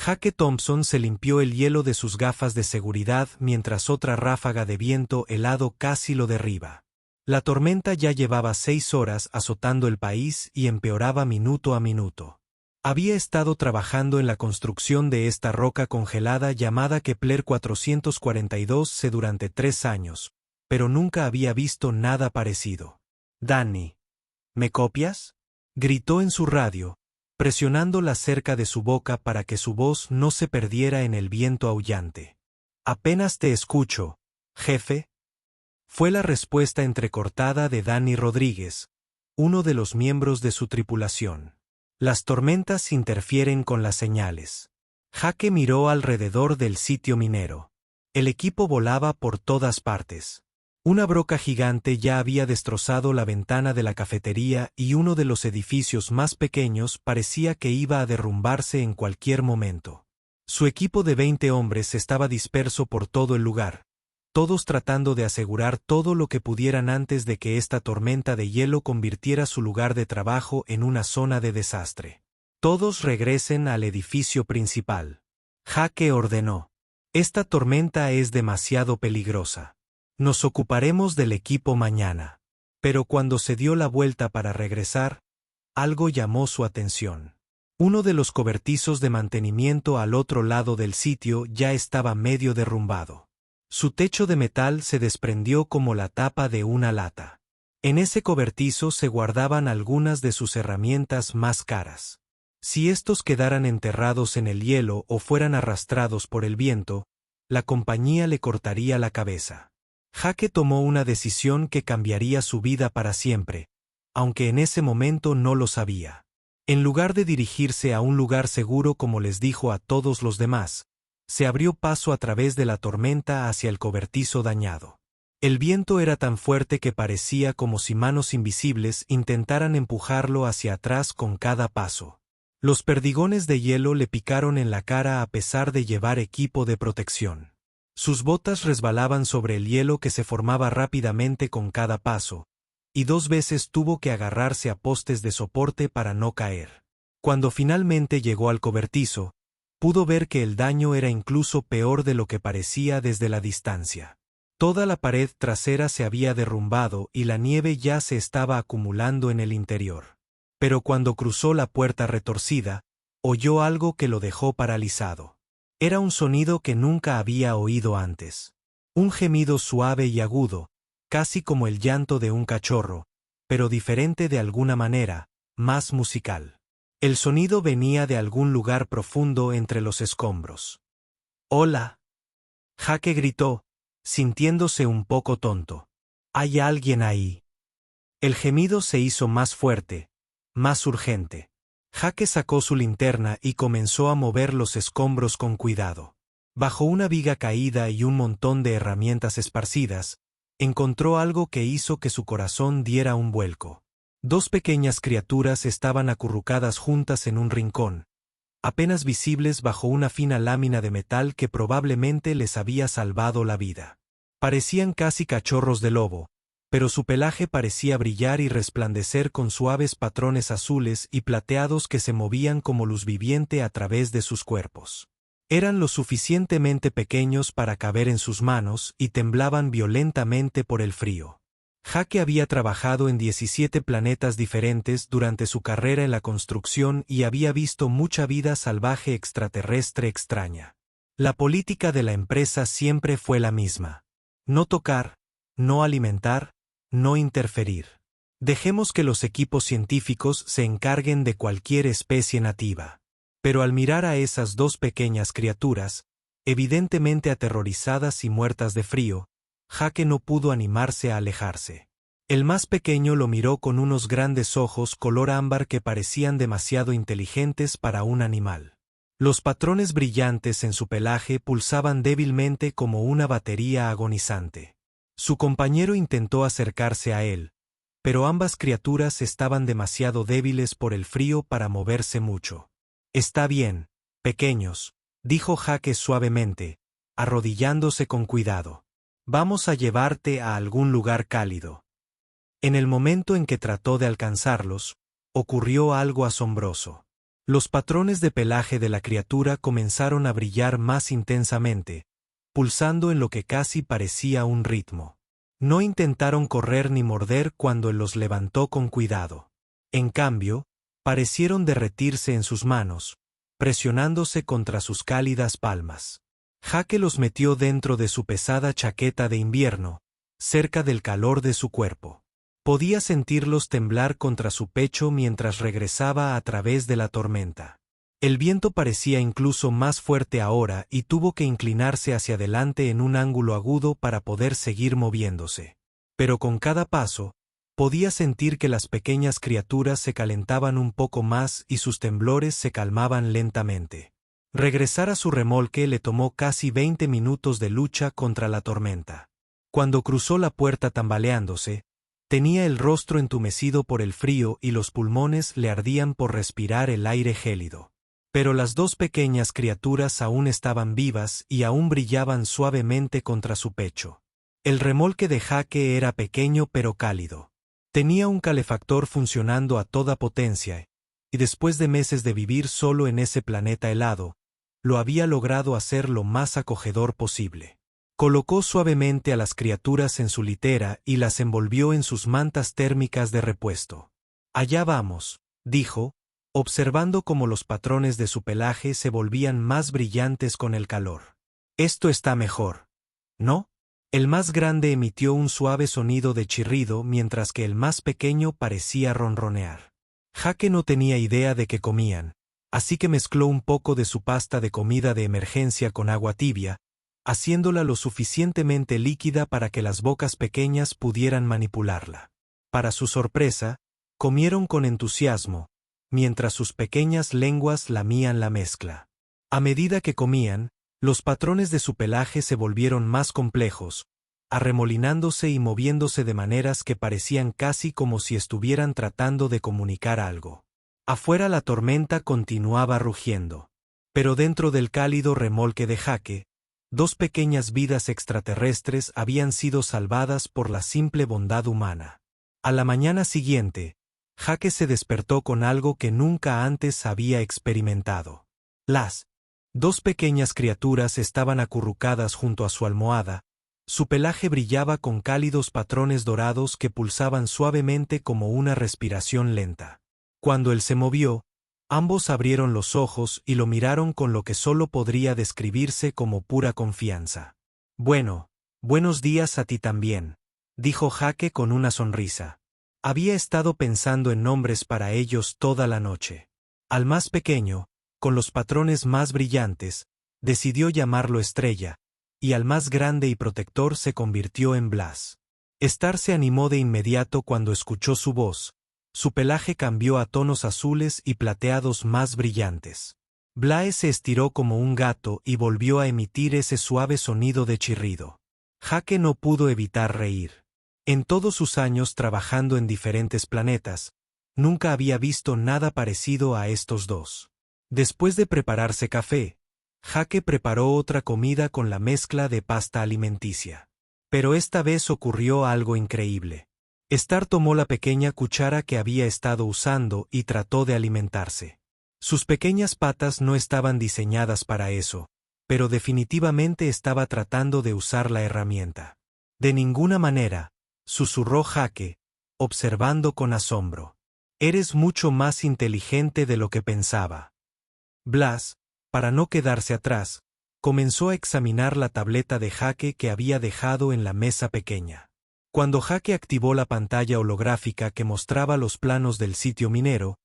Jake Thompson se limpió el hielo de sus gafas de seguridad mientras otra ráfaga de viento helado casi lo derriba. La tormenta ya llevaba 6 horas azotando el país y empeoraba minuto a minuto. Había estado trabajando en la construcción de esta roca congelada llamada Kepler 442c durante 3 años, pero nunca había visto nada parecido. «Danny, ¿me copias?», gritó en su radio, presionándola cerca de su boca para que su voz no se perdiera en el viento aullante. «Apenas te escucho, jefe», fue la respuesta entrecortada de Danny Rodríguez, uno de los miembros de su tripulación. Las tormentas interfieren con las señales. Jake miró alrededor del sitio minero. El equipo volaba por todas partes. Una broca gigante ya había destrozado la ventana de la cafetería y uno de los edificios más pequeños parecía que iba a derrumbarse en cualquier momento. Su equipo de 20 hombres estaba disperso por todo el lugar, todos tratando de asegurar todo lo que pudieran antes de que esta tormenta de hielo convirtiera su lugar de trabajo en una zona de desastre. «Todos regresen al edificio principal», Jake ordenó. «Esta tormenta es demasiado peligrosa. Nos ocuparemos del equipo mañana». Pero cuando se dio la vuelta para regresar, algo llamó su atención. Uno de los cobertizos de mantenimiento al otro lado del sitio ya estaba medio derrumbado. Su techo de metal se desprendió como la tapa de una lata. En ese cobertizo se guardaban algunas de sus herramientas más caras. Si estos quedaran enterrados en el hielo o fueran arrastrados por el viento, la compañía le cortaría la cabeza. Jake tomó una decisión que cambiaría su vida para siempre, aunque en ese momento no lo sabía. En lugar de dirigirse a un lugar seguro como les dijo a todos los demás, se abrió paso a través de la tormenta hacia el cobertizo dañado. El viento era tan fuerte que parecía como si manos invisibles intentaran empujarlo hacia atrás con cada paso. Los perdigones de hielo le picaron en la cara a pesar de llevar equipo de protección. Sus botas resbalaban sobre el hielo que se formaba rápidamente con cada paso, y 2 veces tuvo que agarrarse a postes de soporte para no caer. Cuando finalmente llegó al cobertizo, pudo ver que el daño era incluso peor de lo que parecía desde la distancia. Toda la pared trasera se había derrumbado y la nieve ya se estaba acumulando en el interior. Pero cuando cruzó la puerta retorcida, oyó algo que lo dejó paralizado. Era un sonido que nunca había oído antes. Un gemido suave y agudo, casi como el llanto de un cachorro, pero diferente de alguna manera, más musical. El sonido venía de algún lugar profundo entre los escombros. «¡Hola!», Jake gritó, sintiéndose un poco tonto. «¿Hay alguien ahí?». El gemido se hizo más fuerte, más urgente. Jake sacó su linterna y comenzó a mover los escombros con cuidado. Bajo una viga caída y un montón de herramientas esparcidas, encontró algo que hizo que su corazón diera un vuelco. 2 pequeñas criaturas estaban acurrucadas juntas en un rincón, apenas visibles bajo una fina lámina de metal que probablemente les había salvado la vida. Parecían casi cachorros de lobo, pero su pelaje parecía brillar y resplandecer con suaves patrones azules y plateados que se movían como luz viviente a través de sus cuerpos. Eran lo suficientemente pequeños para caber en sus manos y temblaban violentamente por el frío. Jake había trabajado en 17 planetas diferentes durante su carrera en la construcción y había visto mucha vida salvaje extraterrestre extraña. La política de la empresa siempre fue la misma: no tocar, no alimentar, no interferir. Dejemos que los equipos científicos se encarguen de cualquier especie nativa. Pero al mirar a esas 2 pequeñas criaturas, evidentemente aterrorizadas y muertas de frío, Jake no pudo animarse a alejarse. El más pequeño lo miró con unos grandes ojos color ámbar que parecían demasiado inteligentes para un animal. Los patrones brillantes en su pelaje pulsaban débilmente como una batería agonizante. Su compañero intentó acercarse a él, pero ambas criaturas estaban demasiado débiles por el frío para moverse mucho. «Está bien, pequeños», dijo Jake suavemente, arrodillándose con cuidado. «Vamos a llevarte a algún lugar cálido». En el momento en que trató de alcanzarlos, ocurrió algo asombroso. Los patrones de pelaje de la criatura comenzaron a brillar más intensamente, pulsando en lo que casi parecía un ritmo. No intentaron correr ni morder cuando él los levantó con cuidado. En cambio, parecieron derretirse en sus manos, presionándose contra sus cálidas palmas. Jake los metió dentro de su pesada chaqueta de invierno, cerca del calor de su cuerpo. Podía sentirlos temblar contra su pecho mientras regresaba a través de la tormenta. El viento parecía incluso más fuerte ahora y tuvo que inclinarse hacia adelante en un ángulo agudo para poder seguir moviéndose. Pero con cada paso, podía sentir que las pequeñas criaturas se calentaban un poco más y sus temblores se calmaban lentamente. Regresar a su remolque le tomó casi 20 minutos de lucha contra la tormenta. Cuando cruzó la puerta tambaleándose, tenía el rostro entumecido por el frío y los pulmones le ardían por respirar el aire gélido. Pero las dos pequeñas criaturas aún estaban vivas y aún brillaban suavemente contra su pecho. El remolque de Jake era pequeño pero cálido. Tenía un calefactor funcionando a toda potencia, y después de meses de vivir solo en ese planeta helado, lo había logrado hacer lo más acogedor posible. Colocó suavemente a las criaturas en su litera y las envolvió en sus mantas térmicas de repuesto. «Allá vamos», dijo, observando cómo los patrones de su pelaje se volvían más brillantes con el calor. «Esto está mejor, ¿no?» El más grande emitió un suave sonido de chirrido mientras que el más pequeño parecía ronronear. Jake no tenía idea de qué comían, así que mezcló un poco de su pasta de comida de emergencia con agua tibia, haciéndola lo suficientemente líquida para que las bocas pequeñas pudieran manipularla. Para su sorpresa, comieron con entusiasmo, mientras sus pequeñas lenguas lamían la mezcla. A medida que comían, los patrones de su pelaje se volvieron más complejos, arremolinándose y moviéndose de maneras que parecían casi como si estuvieran tratando de comunicar algo. Afuera la tormenta continuaba rugiendo. Pero dentro del cálido remolque de Jake, dos pequeñas vidas extraterrestres habían sido salvadas por la simple bondad humana. A la mañana siguiente, Jake se despertó con algo que nunca antes había experimentado. Las dos pequeñas criaturas estaban acurrucadas junto a su almohada, su pelaje brillaba con cálidos patrones dorados que pulsaban suavemente como una respiración lenta. Cuando él se movió, ambos abrieron los ojos y lo miraron con lo que solo podría describirse como pura confianza. «Bueno, buenos días a ti también», dijo Jake con una sonrisa. Había estado pensando en nombres para ellos toda la noche. Al más pequeño, con los patrones más brillantes, decidió llamarlo Estrella, y al más grande y protector se convirtió en Blas. Star se animó de inmediato cuando escuchó su voz. Su pelaje cambió a tonos azules y plateados más brillantes. Blaze se estiró como un gato y volvió a emitir ese suave sonido de chirrido. Jake no pudo evitar reír. En todos sus años trabajando en diferentes planetas, nunca había visto nada parecido a estos dos. Después de prepararse café, Jake preparó otra comida con la mezcla de pasta alimenticia. Pero esta vez ocurrió algo increíble. Star tomó la pequeña cuchara que había estado usando y trató de alimentarse. Sus pequeñas patas no estaban diseñadas para eso, pero definitivamente estaba tratando de usar la herramienta. «De ninguna manera», susurró Jake, observando con asombro. «Eres mucho más inteligente de lo que pensaba». Blas, para no quedarse atrás, comenzó a examinar la tableta de Jake que había dejado en la mesa pequeña. Cuando Jake activó la pantalla holográfica que mostraba los planos del sitio minero,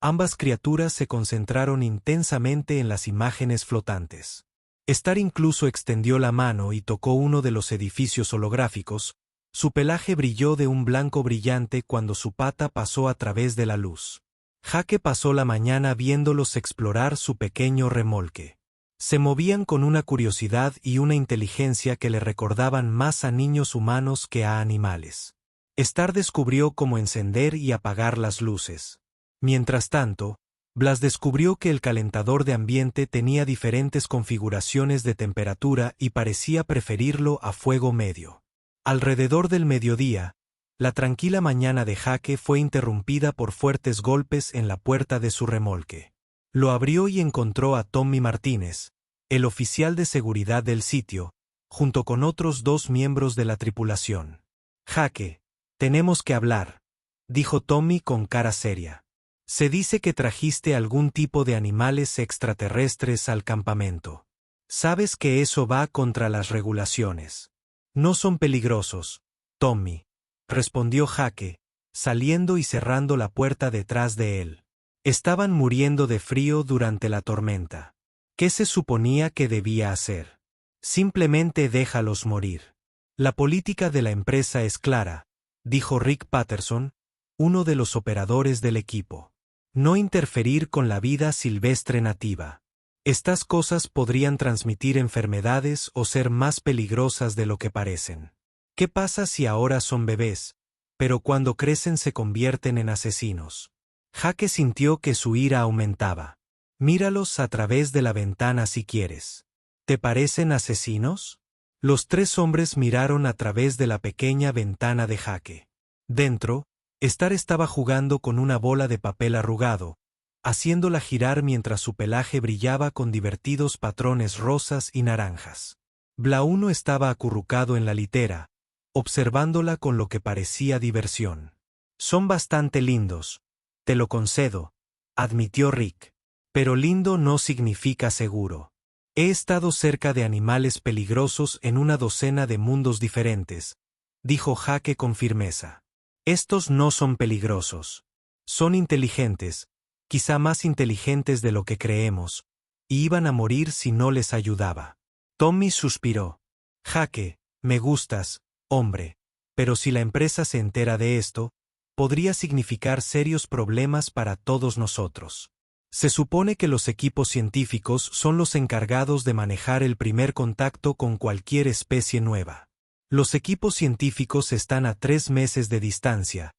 ambas criaturas se concentraron intensamente en las imágenes flotantes. Star incluso extendió la mano y tocó uno de los edificios holográficos. Su pelaje brilló de un blanco brillante cuando su pata pasó a través de la luz. Jake pasó la mañana viéndolos explorar su pequeño remolque. Se movían con una curiosidad y una inteligencia que le recordaban más a niños humanos que a animales. Star descubrió cómo encender y apagar las luces. Mientras tanto, Blas descubrió que el calentador de ambiente tenía diferentes configuraciones de temperatura y parecía preferirlo a fuego medio. Alrededor del mediodía, la tranquila mañana de Jake fue interrumpida por fuertes golpes en la puerta de su remolque. Lo abrió y encontró a Tommy Martínez, el oficial de seguridad del sitio, junto con otros 2 miembros de la tripulación. Jake, tenemos que hablar, dijo Tommy con cara seria. Se dice que trajiste algún tipo de animales extraterrestres al campamento. Sabes que eso va contra las regulaciones. No son peligrosos, Tommy, respondió Jake, saliendo y cerrando la puerta detrás de él. Estaban muriendo de frío durante la tormenta. ¿Qué se suponía que debía hacer? Simplemente déjalos morir. La política de la empresa es clara, dijo Rick Patterson, uno de los operadores del equipo. No interferir con la vida silvestre nativa. Estas cosas podrían transmitir enfermedades o ser más peligrosas de lo que parecen. ¿Qué pasa si ahora son bebés, pero cuando crecen se convierten en asesinos? Jake sintió que su ira aumentaba. Míralos a través de la ventana si quieres. ¿Te parecen asesinos? Los 3 hombres miraron a través de la pequeña ventana de Jake. Dentro, Star estaba jugando con una bola de papel arrugado, haciéndola girar mientras su pelaje brillaba con divertidos patrones rosas y naranjas. Blauno estaba acurrucado en la litera, observándola con lo que parecía diversión. Son bastante lindos, te lo concedo, admitió Rick. Pero lindo no significa seguro. He estado cerca de animales peligrosos en una docena de mundos diferentes, dijo Jake con firmeza. Estos no son peligrosos. Son inteligentes, quizá más inteligentes de lo que creemos, y iban a morir si no les ayudaba. Tommy suspiró. Jake, me gustas, hombre, pero si la empresa se entera de esto, podría significar serios problemas para todos nosotros. Se supone que los equipos científicos son los encargados de manejar el primer contacto con cualquier especie nueva. Los equipos científicos están a 3 meses de distancia,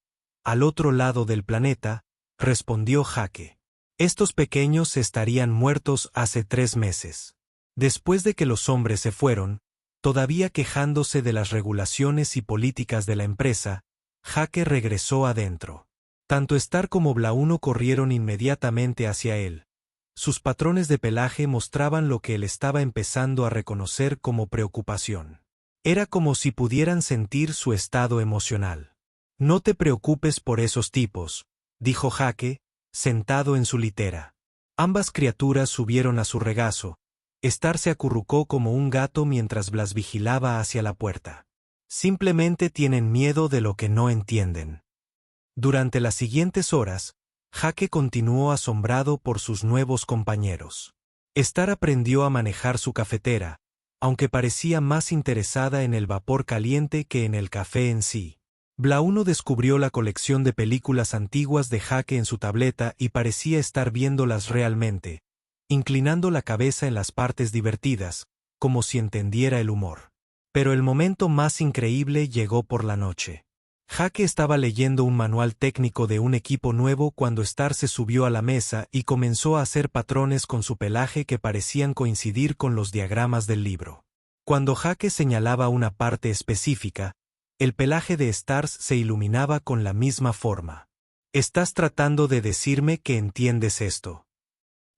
al otro lado del planeta, respondió Jake. Estos pequeños estarían muertos hace 3 meses. Después de que los hombres se fueron, todavía quejándose de las regulaciones y políticas de la empresa, Jake regresó adentro. Tanto Star como Blauno corrieron inmediatamente hacia él. Sus patrones de pelaje mostraban lo que él estaba empezando a reconocer como preocupación. Era como si pudieran sentir su estado emocional. No te preocupes por esos tipos, dijo Jake, sentado en su litera. Ambas criaturas subieron a su regazo. Star se acurrucó como un gato mientras Blas vigilaba hacia la puerta. Simplemente tienen miedo de lo que no entienden. Durante las siguientes horas, Jake continuó asombrado por sus nuevos compañeros. Star aprendió a manejar su cafetera, aunque parecía más interesada en el vapor caliente que en el café en sí. Blauno descubrió la colección de películas antiguas de Jake en su tableta y parecía estar viéndolas realmente, inclinando la cabeza en las partes divertidas, como si entendiera el humor. Pero el momento más increíble llegó por la noche. Jake estaba leyendo un manual técnico de un equipo nuevo cuando Star se subió a la mesa y comenzó a hacer patrones con su pelaje que parecían coincidir con los diagramas del libro. Cuando Jake señalaba una parte específica, el pelaje de Star se iluminaba con la misma forma. ¿Estás tratando de decirme que entiendes esto?,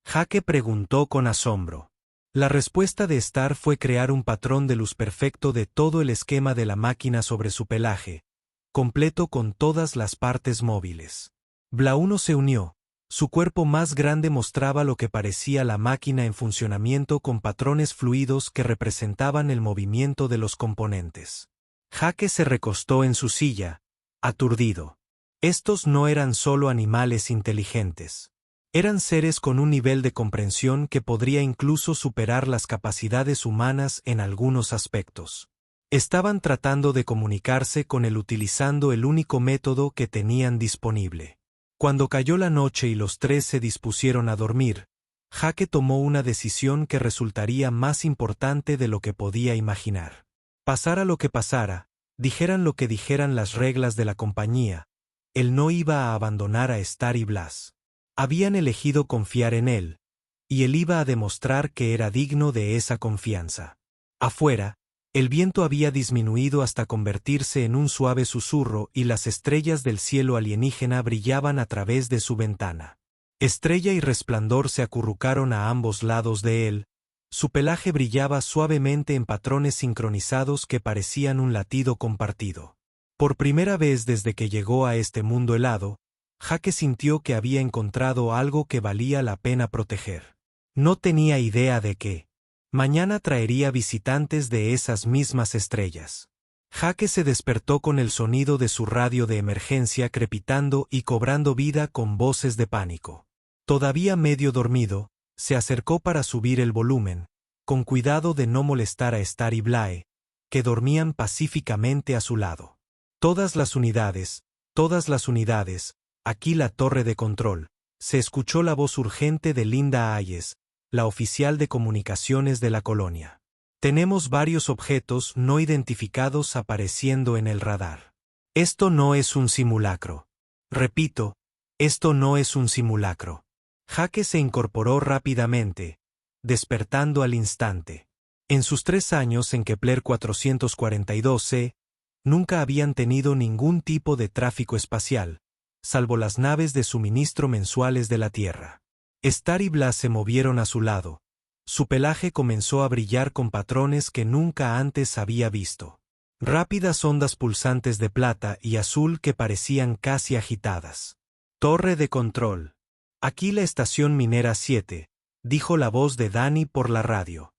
Jake preguntó con asombro. La respuesta de Star fue crear un patrón de luz perfecto de todo el esquema de la máquina sobre su pelaje, completo con todas las partes móviles. Blauno se unió. Su cuerpo más grande mostraba lo que parecía la máquina en funcionamiento con patrones fluidos que representaban el movimiento de los componentes. Jake se recostó en su silla, aturdido. Estos no eran solo animales inteligentes. Eran seres con un nivel de comprensión que podría incluso superar las capacidades humanas en algunos aspectos. Estaban tratando de comunicarse con él utilizando el único método que tenían disponible. Cuando cayó la noche y los 3 se dispusieron a dormir, Jake tomó una decisión que resultaría más importante de lo que podía imaginar. Pasara lo que pasara, dijeran lo que dijeran las reglas de la compañía, él no iba a abandonar a Star y Blas. Habían elegido confiar en él, y él iba a demostrar que era digno de esa confianza. Afuera, el viento había disminuido hasta convertirse en un suave susurro y las estrellas del cielo alienígena brillaban a través de su ventana. Estrella y Resplandor se acurrucaron a ambos lados de él. Su pelaje brillaba suavemente en patrones sincronizados que parecían un latido compartido. Por primera vez desde que llegó a este mundo helado, Jake sintió que había encontrado algo que valía la pena proteger. No tenía idea de qué. Mañana traería visitantes de esas mismas estrellas. Jake se despertó con el sonido de su radio de emergencia crepitando y cobrando vida con voces de pánico. Todavía medio dormido, se acercó para subir el volumen, con cuidado de no molestar a Star y Blae, que dormían pacíficamente a su lado. Todas las unidades, aquí la torre de control. Se escuchó la voz urgente de Linda Hayes, la oficial de comunicaciones de la colonia. Tenemos varios objetos no identificados apareciendo en el radar. Esto no es un simulacro. Repito, esto no es un simulacro. Jake se incorporó rápidamente, despertando al instante. En sus 3 años en Kepler 442c, nunca habían tenido ningún tipo de tráfico espacial, salvo las naves de suministro mensuales de la Tierra. Star y Blas se movieron a su lado. Su pelaje comenzó a brillar con patrones que nunca antes había visto. Rápidas ondas pulsantes de plata y azul que parecían casi agitadas. Torre de control. Aquí la estación minera 7, dijo la voz de Danny por la radio.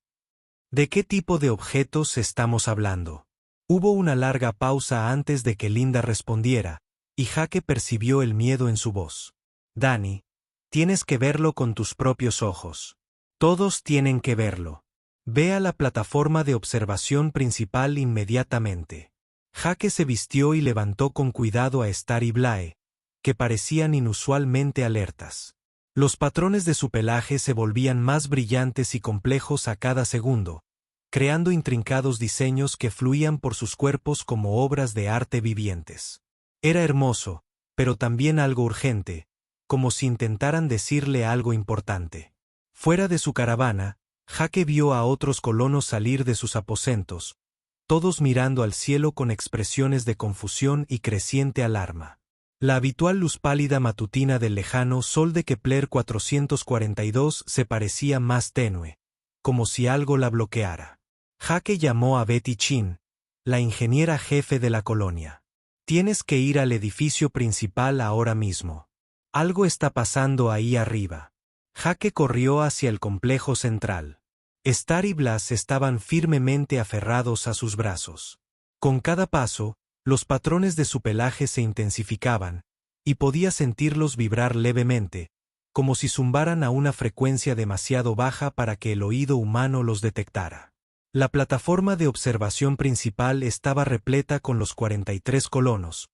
¿De qué tipo de objetos estamos hablando? Hubo una larga pausa antes de que Linda respondiera, y Jake percibió el miedo en su voz. Danny, tienes que verlo con tus propios ojos. Todos tienen que verlo. Ve a la plataforma de observación principal inmediatamente. Jake se vistió y levantó con cuidado a Star y Blae, que parecían inusualmente alertas. Los patrones de su pelaje se volvían más brillantes y complejos a cada segundo, creando intrincados diseños que fluían por sus cuerpos como obras de arte vivientes. Era hermoso, pero también algo urgente, como si intentaran decirle algo importante. Fuera de su caravana, Jake vio a otros colonos salir de sus aposentos, todos mirando al cielo con expresiones de confusión y creciente alarma. La habitual luz pálida matutina del lejano sol de Kepler 442 se parecía más tenue, como si algo la bloqueara. Jake llamó a Betty Chin, la ingeniera jefe de la colonia. Tienes que ir al edificio principal ahora mismo. Algo está pasando ahí arriba. Jake corrió hacia el complejo central. Star y Blas estaban firmemente aferrados a sus brazos. Con cada paso, los patrones de su pelaje se intensificaban, y podía sentirlos vibrar levemente, como si zumbaran a una frecuencia demasiado baja para que el oído humano los detectara. La plataforma de observación principal estaba repleta con los 43 colonos,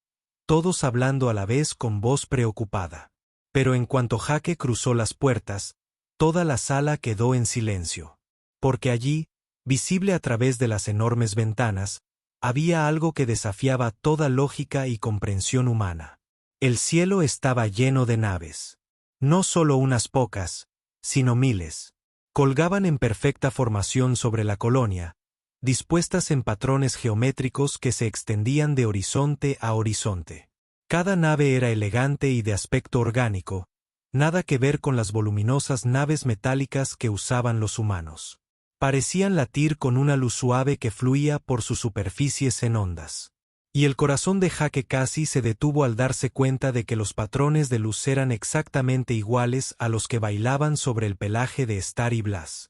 todos hablando a la vez con voz preocupada. Pero en cuanto Jake cruzó las puertas, toda la sala quedó en silencio. Porque allí, visible a través de las enormes ventanas, había algo que desafiaba toda lógica y comprensión humana. El cielo estaba lleno de naves. No solo unas pocas, sino miles. Colgaban en perfecta formación sobre la colonia, dispuestas en patrones geométricos que se extendían de horizonte a horizonte. Cada nave era elegante y de aspecto orgánico, nada que ver con las voluminosas naves metálicas que usaban los humanos. Parecían latir con una luz suave que fluía por sus superficies en ondas. Y el corazón de Jake casi se detuvo al darse cuenta de que los patrones de luz eran exactamente iguales a los que bailaban sobre el pelaje de Star y Blas.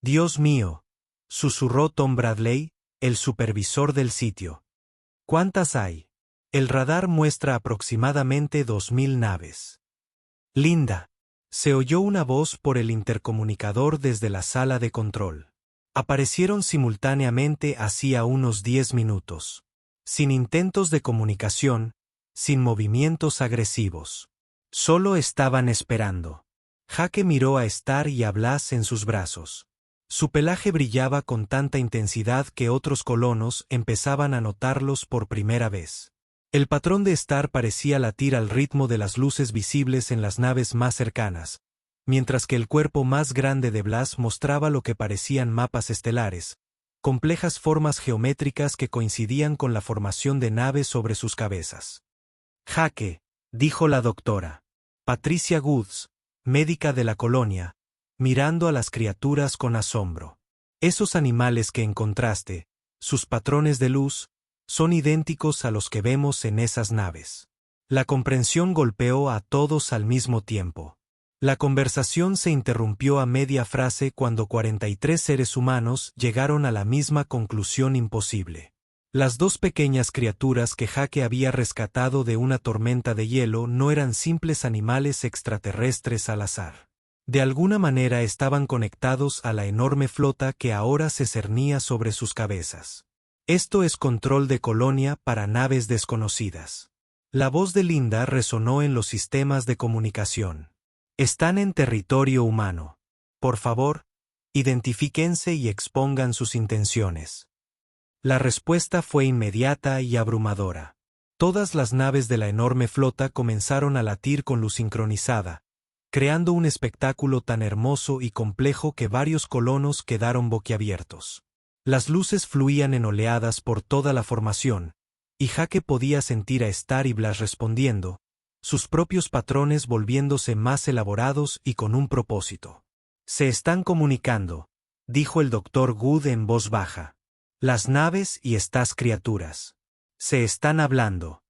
«Dios mío», susurró Tom Bradley, el supervisor del sitio. «¿Cuántas hay?» El radar muestra aproximadamente 2000 naves. «Linda», se oyó una voz por el intercomunicador desde la sala de control. Aparecieron simultáneamente hacía unos 10 minutos. Sin intentos de comunicación, sin movimientos agresivos. Solo estaban esperando. Jake miró a Star y a Blas en sus brazos. Su pelaje brillaba con tanta intensidad que otros colonos empezaban a notarlos por primera vez. El patrón de Star parecía latir al ritmo de las luces visibles en las naves más cercanas, mientras que el cuerpo más grande de Blas mostraba lo que parecían mapas estelares, complejas formas geométricas que coincidían con la formación de naves sobre sus cabezas. «Jake», dijo la doctora. Patricia Woods, médica de la colonia, mirando a las criaturas con asombro. Esos animales que encontraste, sus patrones de luz, son idénticos a los que vemos en esas naves. La comprensión golpeó a todos al mismo tiempo. La conversación se interrumpió a media frase cuando 43 seres humanos llegaron a la misma conclusión imposible. Las dos pequeñas criaturas que Jake había rescatado de una tormenta de hielo no eran simples animales extraterrestres al azar. De alguna manera estaban conectados a la enorme flota que ahora se cernía sobre sus cabezas. Esto es control de colonia para naves desconocidas. La voz de Linda resonó en los sistemas de comunicación. Están en territorio humano. Por favor, identifíquense y expongan sus intenciones. La respuesta fue inmediata y abrumadora. Todas las naves de la enorme flota comenzaron a latir con luz sincronizada, creando un espectáculo tan hermoso y complejo que varios colonos quedaron boquiabiertos. Las luces fluían en oleadas por toda la formación, y Jake podía sentir a Star y Blas respondiendo, sus propios patrones volviéndose más elaborados y con un propósito. Se están comunicando, dijo el Dr. Good en voz baja. Las naves y estas criaturas. Se están hablando.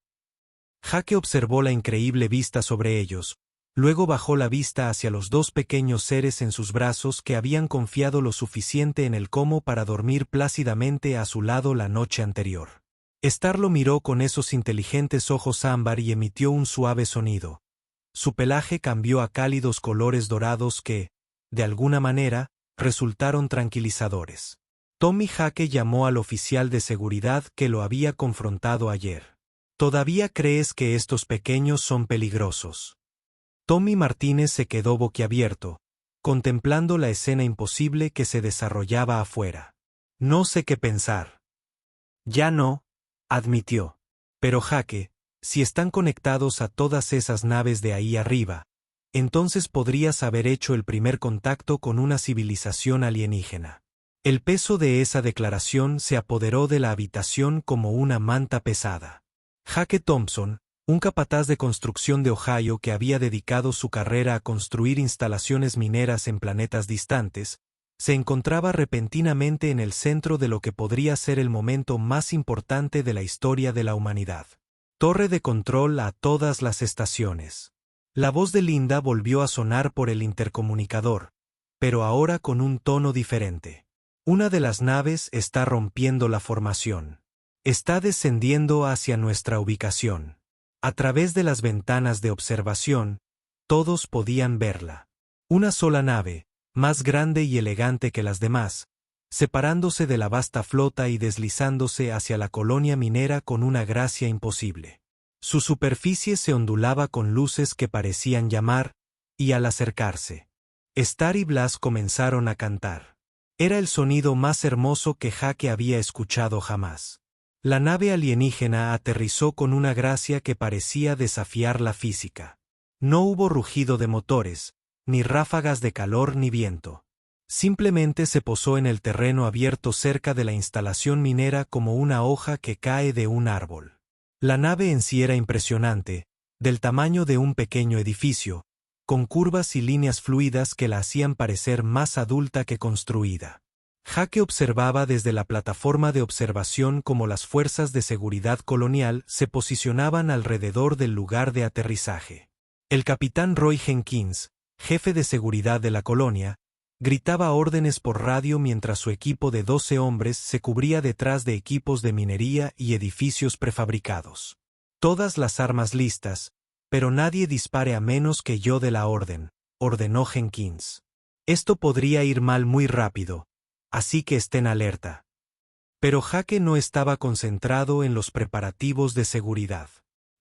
Jake observó la increíble vista sobre ellos. Luego bajó la vista hacia los dos pequeños seres en sus brazos que habían confiado lo suficiente en el como para dormir plácidamente a su lado la noche anterior. Star lo miró con esos inteligentes ojos ámbar y emitió un suave sonido. Su pelaje cambió a cálidos colores dorados que, de alguna manera, resultaron tranquilizadores. Tommy Jake llamó al oficial de seguridad que lo había confrontado ayer. ¿Todavía crees que estos pequeños son peligrosos? Tommy Martínez se quedó boquiabierto, contemplando la escena imposible que se desarrollaba afuera. No sé qué pensar. Ya no, admitió. Pero Jake, si están conectados a todas esas naves de ahí arriba, entonces podrías haber hecho el primer contacto con una civilización alienígena. El peso de esa declaración se apoderó de la habitación como una manta pesada. Jake Thompson, un capataz de construcción de Ohio que había dedicado su carrera a construir instalaciones mineras en planetas distantes, se encontraba repentinamente en el centro de lo que podría ser el momento más importante de la historia de la humanidad. Torre de control a todas las estaciones. La voz de Linda volvió a sonar por el intercomunicador, pero ahora con un tono diferente. Una de las naves está rompiendo la formación. Está descendiendo hacia nuestra ubicación. A través de las ventanas de observación, todos podían verla. Una sola nave, más grande y elegante que las demás, separándose de la vasta flota y deslizándose hacia la colonia minera con una gracia imposible. Su superficie se ondulaba con luces que parecían llamar, y al acercarse, Star y Blas comenzaron a cantar. Era el sonido más hermoso que Jake había escuchado jamás. La nave alienígena aterrizó con una gracia que parecía desafiar la física. No hubo rugido de motores, ni ráfagas de calor ni viento. Simplemente se posó en el terreno abierto cerca de la instalación minera como una hoja que cae de un árbol. La nave en sí era impresionante, del tamaño de un pequeño edificio, con curvas y líneas fluidas que la hacían parecer más adulta que construida. Jake observaba desde la plataforma de observación cómo las fuerzas de seguridad colonial se posicionaban alrededor del lugar de aterrizaje. El capitán Roy Jenkins, jefe de seguridad de la colonia, gritaba órdenes por radio mientras su equipo de 12 hombres se cubría detrás de equipos de minería y edificios prefabricados. Todas las armas listas, pero nadie dispare a menos que yo dé la orden, ordenó Jenkins. Esto podría ir mal muy rápido, así que estén alerta. Pero Jake no estaba concentrado en los preparativos de seguridad.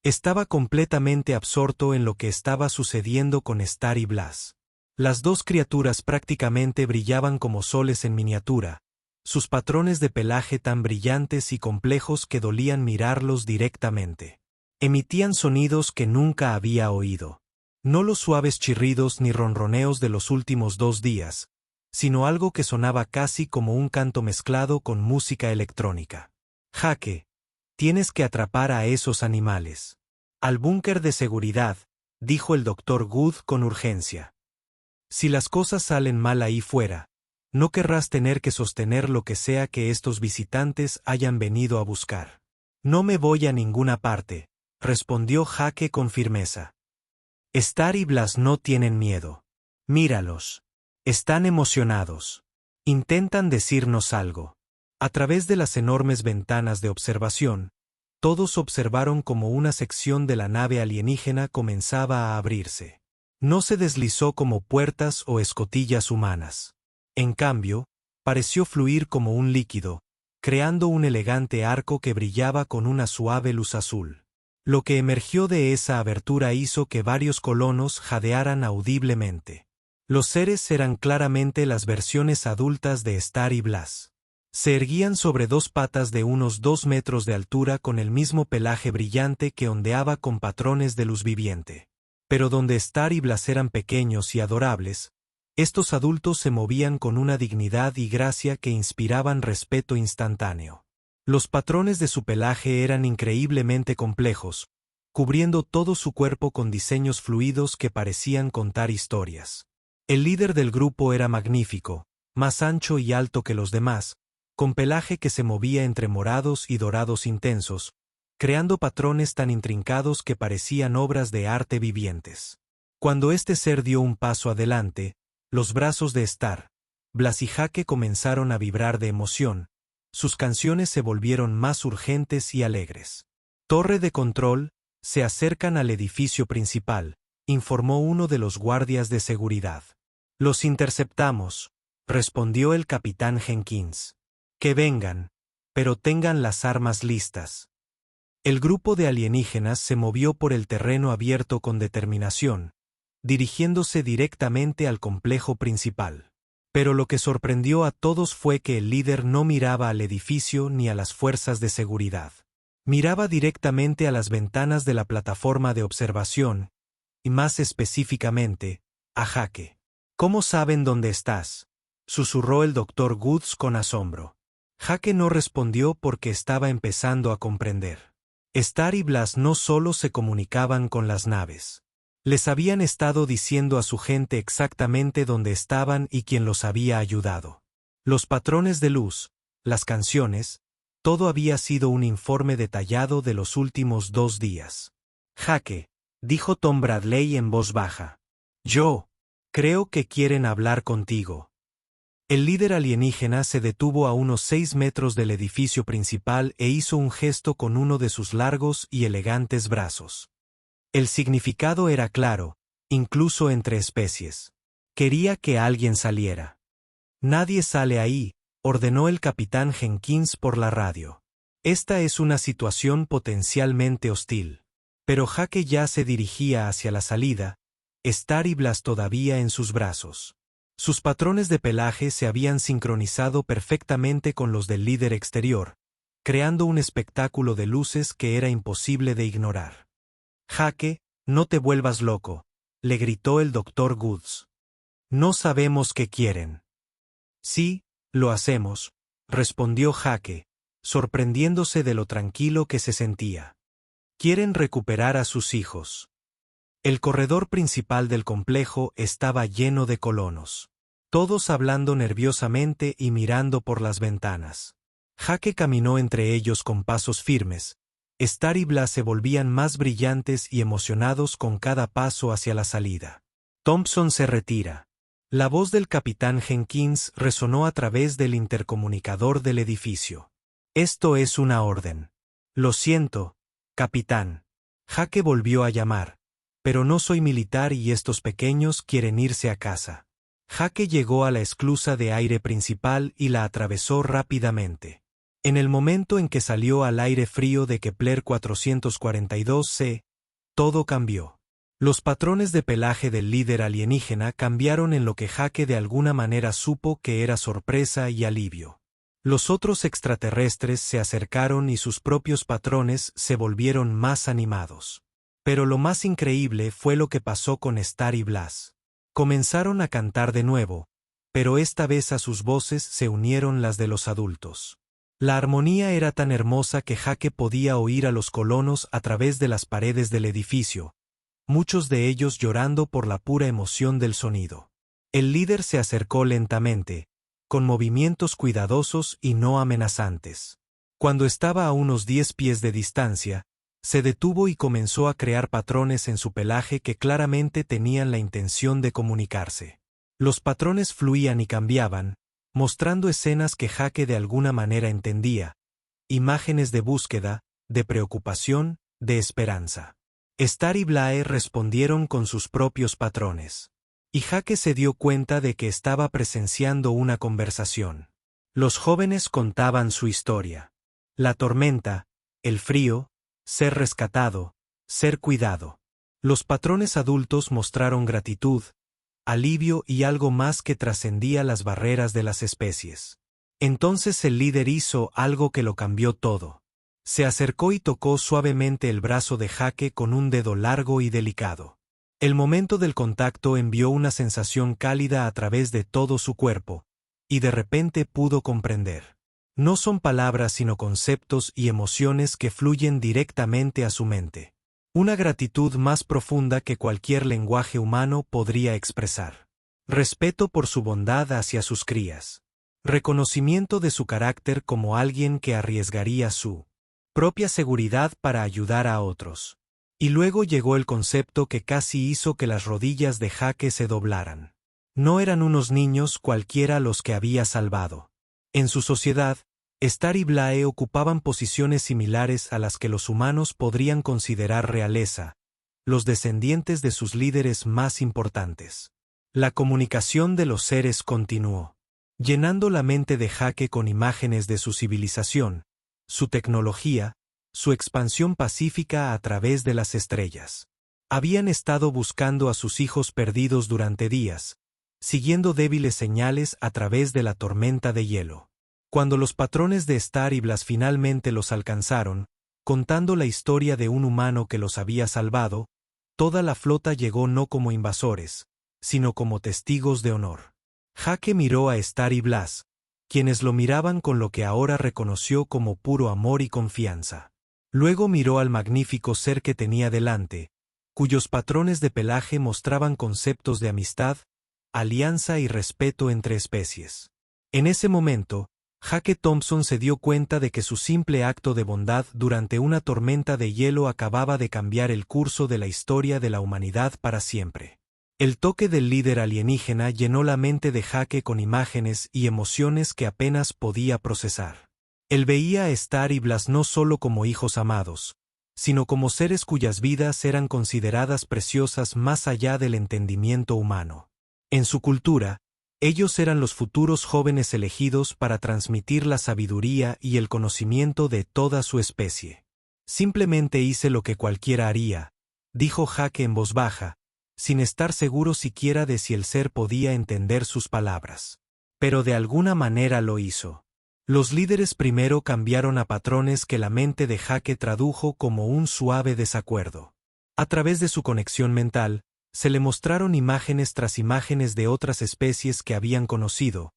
Estaba completamente absorto en lo que estaba sucediendo con Star y Blas. Las dos criaturas prácticamente brillaban como soles en miniatura, sus patrones de pelaje tan brillantes y complejos que dolían mirarlos directamente. Emitían sonidos que nunca había oído. No los suaves chirridos ni ronroneos de los últimos 2 días, sino algo que sonaba casi como un canto mezclado con música electrónica. Jake, tienes que atrapar a esos animales. Al búnker de seguridad, dijo el Dr. Good con urgencia. Si las cosas salen mal ahí fuera, no querrás tener que sostener lo que sea que estos visitantes hayan venido a buscar. No me voy a ninguna parte, respondió Jake con firmeza. Star y Blas no tienen miedo. Míralos. Están emocionados. Intentan decirnos algo. A través de las enormes ventanas de observación, todos observaron como una sección de la nave alienígena comenzaba a abrirse. No se deslizó como puertas o escotillas humanas. En cambio, pareció fluir como un líquido, creando un elegante arco que brillaba con una suave luz azul. Lo que emergió de esa abertura hizo que varios colonos jadearan audiblemente. Los seres eran claramente las versiones adultas de Star y Blas. Se erguían sobre dos patas de unos 2 metros de altura con el mismo pelaje brillante que ondeaba con patrones de luz viviente. Pero donde Star y Blas eran pequeños y adorables, estos adultos se movían con una dignidad y gracia que inspiraban respeto instantáneo. Los patrones de su pelaje eran increíblemente complejos, cubriendo todo su cuerpo con diseños fluidos que parecían contar historias. El líder del grupo era magnífico, más ancho y alto que los demás, con pelaje que se movía entre morados y dorados intensos, creando patrones tan intrincados que parecían obras de arte vivientes. Cuando este ser dio un paso adelante, los brazos de Star, Blas y Jake comenzaron a vibrar de emoción. Sus canciones se volvieron más urgentes y alegres. Torre de control, se acercan al edificio principal, informó uno de los guardias de seguridad. Los interceptamos, respondió el capitán Jenkins. Que vengan, pero tengan las armas listas. El grupo de alienígenas se movió por el terreno abierto con determinación, dirigiéndose directamente al complejo principal. Pero lo que sorprendió a todos fue que el líder no miraba al edificio ni a las fuerzas de seguridad. Miraba directamente a las ventanas de la plataforma de observación, y más específicamente, a Jake. ¿Cómo saben dónde estás?, susurró el Dr. Woods con asombro. Jake no respondió porque estaba empezando a comprender. Star y Blas no solo se comunicaban con las naves. Les habían estado diciendo a su gente exactamente dónde estaban y quién los había ayudado. Los patrones de luz, las canciones, todo había sido un informe detallado de los últimos 2 días. Jake, dijo Tom Bradley en voz baja. Yo creo que quieren hablar contigo. El líder alienígena se detuvo a unos 6 metros del edificio principal e hizo un gesto con uno de sus largos y elegantes brazos. El significado era claro, incluso entre especies. Quería que alguien saliera. Nadie sale ahí, ordenó el capitán Jenkins por la radio. Esta es una situación potencialmente hostil. Pero Jake ya se dirigía hacia la salida, Star y Blas todavía en sus brazos. Sus patrones de pelaje se habían sincronizado perfectamente con los del líder exterior, creando un espectáculo de luces que era imposible de ignorar. Jake, no te vuelvas loco, le gritó el Dr. Woods. No sabemos qué quieren. Sí, lo hacemos, respondió Jake, sorprendiéndose de lo tranquilo que se sentía. Quieren recuperar a sus hijos. El corredor principal del complejo estaba lleno de colonos. Todos hablando nerviosamente y mirando por las ventanas. Jake caminó entre ellos con pasos firmes. Star y Blas se volvían más brillantes y emocionados con cada paso hacia la salida. Thompson se retira. La voz del capitán Jenkins resonó a través del intercomunicador del edificio. Esto es una orden. Lo siento, capitán. Jake volvió a llamar. Pero no soy militar y estos pequeños quieren irse a casa. Jake llegó a la esclusa de aire principal y la atravesó rápidamente. En el momento en que salió al aire frío de Kepler 442c, todo cambió. Los patrones de pelaje del líder alienígena cambiaron en lo que Jake de alguna manera supo que era sorpresa y alivio. Los otros extraterrestres se acercaron y sus propios patrones se volvieron más animados. Pero lo más increíble fue lo que pasó con Star y Blas. Comenzaron a cantar de nuevo, pero esta vez a sus voces se unieron las de los adultos. La armonía era tan hermosa que Jake podía oír a los colonos a través de las paredes del edificio, muchos de ellos llorando por la pura emoción del sonido. El líder se acercó lentamente, con movimientos cuidadosos y no amenazantes. Cuando estaba a unos 10 pies de distancia, se detuvo y comenzó a crear patrones en su pelaje que claramente tenían la intención de comunicarse. Los patrones fluían y cambiaban, mostrando escenas que Jake de alguna manera entendía, imágenes de búsqueda, de preocupación, de esperanza. Star y Blae respondieron con sus propios patrones. Y Jake se dio cuenta de que estaba presenciando una conversación. Los jóvenes contaban su historia. La tormenta, el frío, ser rescatado, ser cuidado. Los patrones adultos mostraron gratitud, alivio y algo más que trascendía las barreras de las especies. Entonces el líder hizo algo que lo cambió todo. Se acercó y tocó suavemente el brazo de Jake con un dedo largo y delicado. El momento del contacto envió una sensación cálida a través de todo su cuerpo, y de repente pudo comprender. No son palabras sino conceptos y emociones que fluyen directamente a su mente. Una gratitud más profunda que cualquier lenguaje humano podría expresar. Respeto por su bondad hacia sus crías. Reconocimiento de su carácter como alguien que arriesgaría su propia seguridad para ayudar a otros. Y luego llegó el concepto que casi hizo que las rodillas de Jake se doblaran. No eran unos niños cualquiera los que había salvado. En su sociedad, Star y Blae ocupaban posiciones similares a las que los humanos podrían considerar realeza, los descendientes de sus líderes más importantes. La comunicación de los seres continuó, llenando la mente de Jake con imágenes de su civilización, su tecnología, su expansión pacífica a través de las estrellas. Habían estado buscando a sus hijos perdidos durante días, siguiendo débiles señales a través de la tormenta de hielo. Cuando los patrones de Star y Blas finalmente los alcanzaron, contando la historia de un humano que los había salvado, toda la flota llegó no como invasores, sino como testigos de honor. Jake miró a Star y Blas, quienes lo miraban con lo que ahora reconoció como puro amor y confianza. Luego miró al magnífico ser que tenía delante, cuyos patrones de pelaje mostraban conceptos de amistad, alianza y respeto entre especies. En ese momento, Jake Thompson se dio cuenta de que su simple acto de bondad durante una tormenta de hielo acababa de cambiar el curso de la historia de la humanidad para siempre. El toque del líder alienígena llenó la mente de Jake con imágenes y emociones que apenas podía procesar. Él veía a Star y Blas no solo como hijos amados, sino como seres cuyas vidas eran consideradas preciosas más allá del entendimiento humano. En su cultura, ellos eran los futuros jóvenes elegidos para transmitir la sabiduría y el conocimiento de toda su especie. Simplemente hice lo que cualquiera haría, dijo Jake en voz baja, sin estar seguro siquiera de si el ser podía entender sus palabras. Pero de alguna manera lo hizo. Los líderes primero cambiaron a patrones que la mente de Jake tradujo como un suave desacuerdo. A través de su conexión mental, se le mostraron imágenes tras imágenes de otras especies que habían conocido,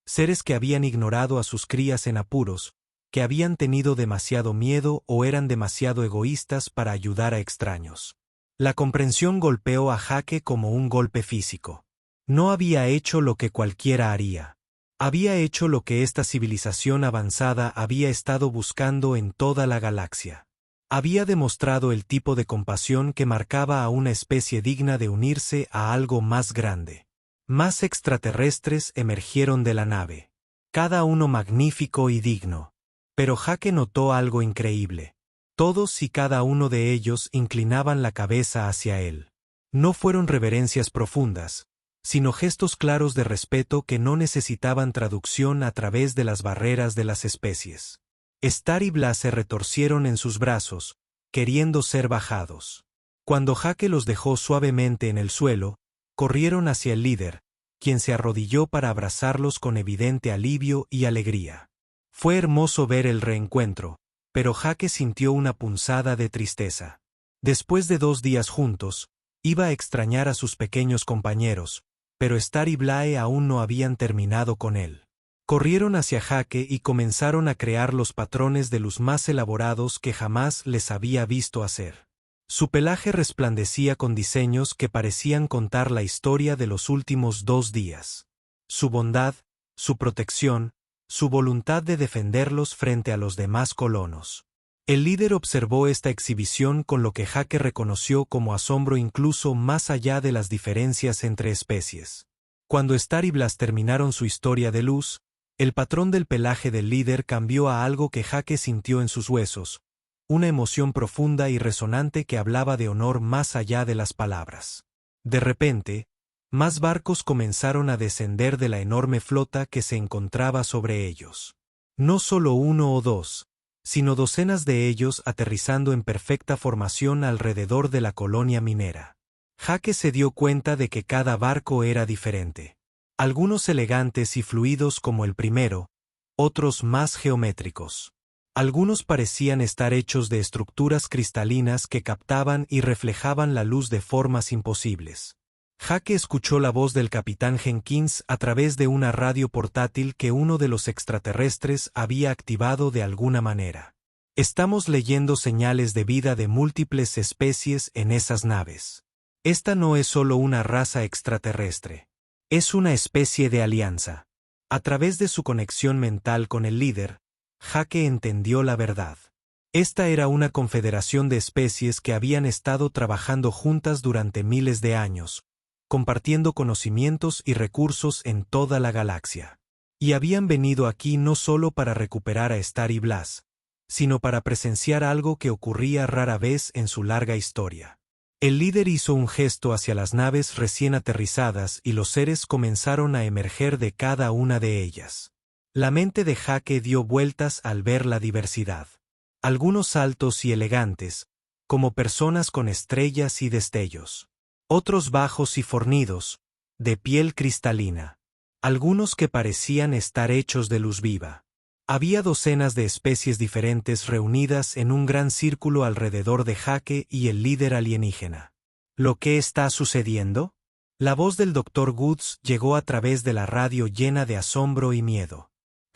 seres que habían ignorado a sus crías en apuros, que habían tenido demasiado miedo o eran demasiado egoístas para ayudar a extraños. La comprensión golpeó a Jake como un golpe físico. No había hecho lo que cualquiera haría. Había hecho lo que esta civilización avanzada había estado buscando en toda la galaxia. Había demostrado el tipo de compasión que marcaba a una especie digna de unirse a algo más grande. Más extraterrestres emergieron de la nave, cada uno magnífico y digno. Pero Jake notó algo increíble. Todos y cada uno de ellos inclinaban la cabeza hacia él. No fueron reverencias profundas, sino gestos claros de respeto que no necesitaban traducción a través de las barreras de las especies. Star y Blas se retorcieron en sus brazos, queriendo ser bajados. Cuando Jake los dejó suavemente en el suelo, corrieron hacia el líder, quien se arrodilló para abrazarlos con evidente alivio y alegría. Fue hermoso ver el reencuentro, pero Jake sintió una punzada de tristeza. Después de 2 días juntos, iba a extrañar a sus pequeños compañeros, pero Star y Blae aún no habían terminado con él. Corrieron hacia Jake y comenzaron a crear los patrones de luz más elaborados que jamás les había visto hacer. Su pelaje resplandecía con diseños que parecían contar la historia de los últimos 2 días. Su bondad, su protección, su voluntad de defenderlos frente a los demás colonos. El líder observó esta exhibición con lo que Jake reconoció como asombro incluso más allá de las diferencias entre especies. Cuando Star y Blas terminaron su historia de luz, el patrón del pelaje del líder cambió a algo que Jake sintió en sus huesos, una emoción profunda y resonante que hablaba de honor más allá de las palabras. De repente, más barcos comenzaron a descender de la enorme flota que se encontraba sobre ellos. No solo uno o dos, sino docenas de ellos aterrizando en perfecta formación alrededor de la colonia minera. Jake se dio cuenta de que cada barco era diferente. Algunos elegantes y fluidos como el primero, otros más geométricos. Algunos parecían estar hechos de estructuras cristalinas que captaban y reflejaban la luz de formas imposibles. Jake escuchó la voz del capitán Jenkins a través de una radio portátil que uno de los extraterrestres había activado de alguna manera. Estamos leyendo señales de vida de múltiples especies en esas naves. Esta no es solo una raza extraterrestre. Es una especie de alianza. A través de su conexión mental con el líder, Jake entendió la verdad. Esta era una confederación de especies que habían estado trabajando juntas durante miles de años, compartiendo conocimientos y recursos en toda la galaxia. Y habían venido aquí no solo para recuperar a Star y Blas, sino para presenciar algo que ocurría rara vez en su larga historia. El líder hizo un gesto hacia las naves recién aterrizadas y los seres comenzaron a emerger de cada una de ellas. La mente de Jake dio vueltas al ver la diversidad. Algunos altos y elegantes, como personas con estrellas y destellos. Otros bajos y fornidos, de piel cristalina. Algunos que parecían estar hechos de luz viva. Había docenas de especies diferentes reunidas en un gran círculo alrededor de Jake y el líder alienígena. ¿Lo que está sucediendo? La voz del Dr. Woods llegó a través de la radio llena de asombro y miedo.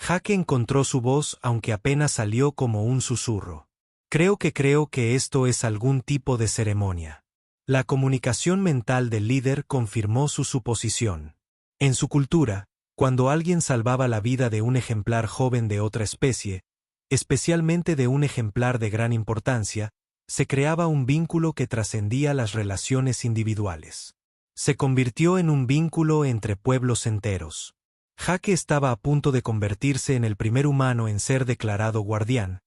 Jake encontró su voz aunque apenas salió como un susurro. Creo que esto es algún tipo de ceremonia. La comunicación mental del líder confirmó su suposición. En su cultura, cuando alguien salvaba la vida de un ejemplar joven de otra especie, especialmente de un ejemplar de gran importancia, se creaba un vínculo que trascendía las relaciones individuales. Se convirtió en un vínculo entre pueblos enteros. Jake estaba a punto de convertirse en el primer humano en ser declarado guardián,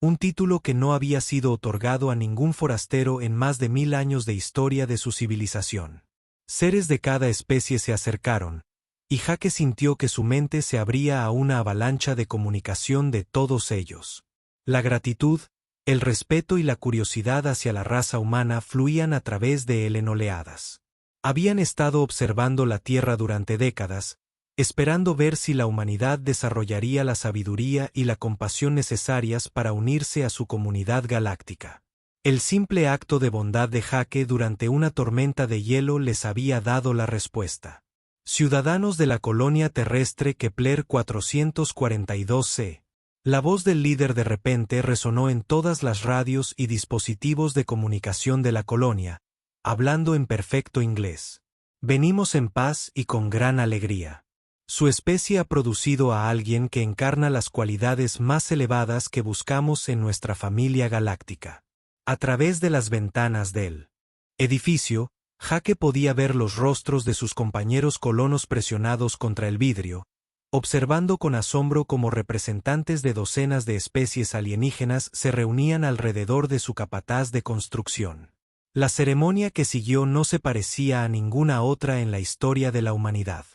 un título que no había sido otorgado a ningún forastero en más de 1000 años de historia de su civilización. Seres de cada especie se acercaron, y Jake sintió que su mente se abría a una avalancha de comunicación de todos ellos. La gratitud, el respeto y la curiosidad hacia la raza humana fluían a través de él en oleadas. Habían estado observando la Tierra durante décadas, esperando ver si la humanidad desarrollaría la sabiduría y la compasión necesarias para unirse a su comunidad galáctica. El simple acto de bondad de Jake durante una tormenta de hielo les había dado la respuesta. Ciudadanos de la colonia terrestre Kepler 442c. La voz del líder de repente resonó en todas las radios y dispositivos de comunicación de la colonia, hablando en perfecto inglés. Venimos en paz y con gran alegría. Su especie ha producido a alguien que encarna las cualidades más elevadas que buscamos en nuestra familia galáctica. A través de las ventanas del edificio, Jake podía ver los rostros de sus compañeros colonos presionados contra el vidrio, observando con asombro cómo representantes de docenas de especies alienígenas se reunían alrededor de su capataz de construcción. La ceremonia que siguió no se parecía a ninguna otra en la historia de la humanidad.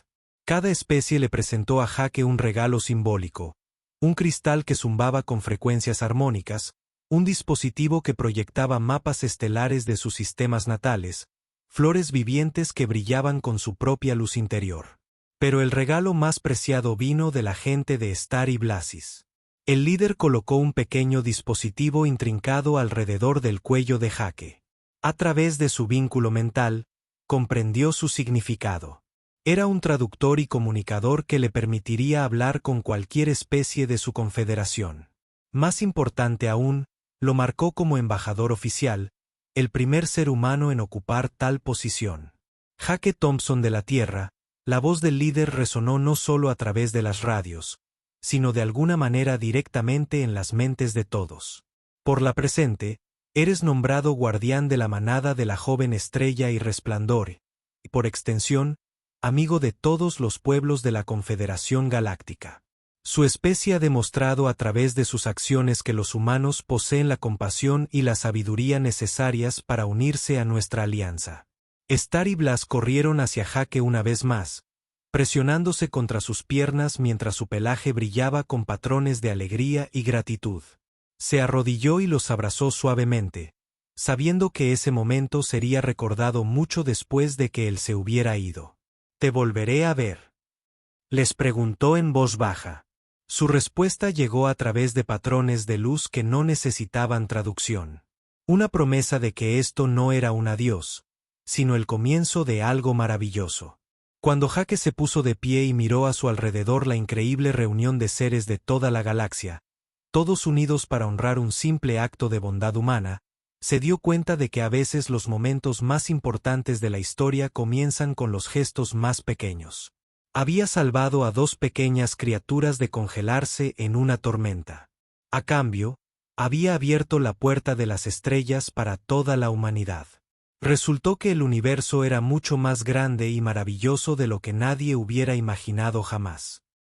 Cada especie le presentó a Jake un regalo simbólico, un cristal que zumbaba con frecuencias armónicas, un dispositivo que proyectaba mapas estelares de sus sistemas natales, flores vivientes que brillaban con su propia luz interior. Pero el regalo más preciado vino de la gente de Star y Blasis. El líder colocó un pequeño dispositivo intrincado alrededor del cuello de Jake. A través de su vínculo mental, comprendió su significado. Era un traductor y comunicador que le permitiría hablar con cualquier especie de su confederación. Más importante aún, lo marcó como embajador oficial, el primer ser humano en ocupar tal posición. Jake Thompson de la Tierra, la voz del líder resonó no solo a través de las radios, sino de alguna manera directamente en las mentes de todos. Por la presente, eres nombrado guardián de la manada de la joven estrella y resplandor, y por extensión, amigo de todos los pueblos de la Confederación Galáctica. Su especie ha demostrado a través de sus acciones que los humanos poseen la compasión y la sabiduría necesarias para unirse a nuestra alianza. Star y Blas corrieron hacia Jake una vez más, presionándose contra sus piernas mientras su pelaje brillaba con patrones de alegría y gratitud. Se arrodilló y los abrazó suavemente, sabiendo que ese momento sería recordado mucho después de que él se hubiera ido. «¿Te volveré a ver?», les preguntó en voz baja. Su respuesta llegó a través de patrones de luz que no necesitaban traducción. Una promesa de que esto no era un adiós, sino el comienzo de algo maravilloso. Cuando Jake se puso de pie y miró a su alrededor la increíble reunión de seres de toda la galaxia, todos unidos para honrar un simple acto de bondad humana, se dio cuenta de que a veces los momentos más importantes de la historia comienzan con los gestos más pequeños. Había salvado a 2 pequeñas criaturas de congelarse en una tormenta. A cambio, había abierto la puerta de las estrellas para toda la humanidad. Resultó que el universo era mucho más grande y maravilloso de lo que nadie hubiera imaginado jamás.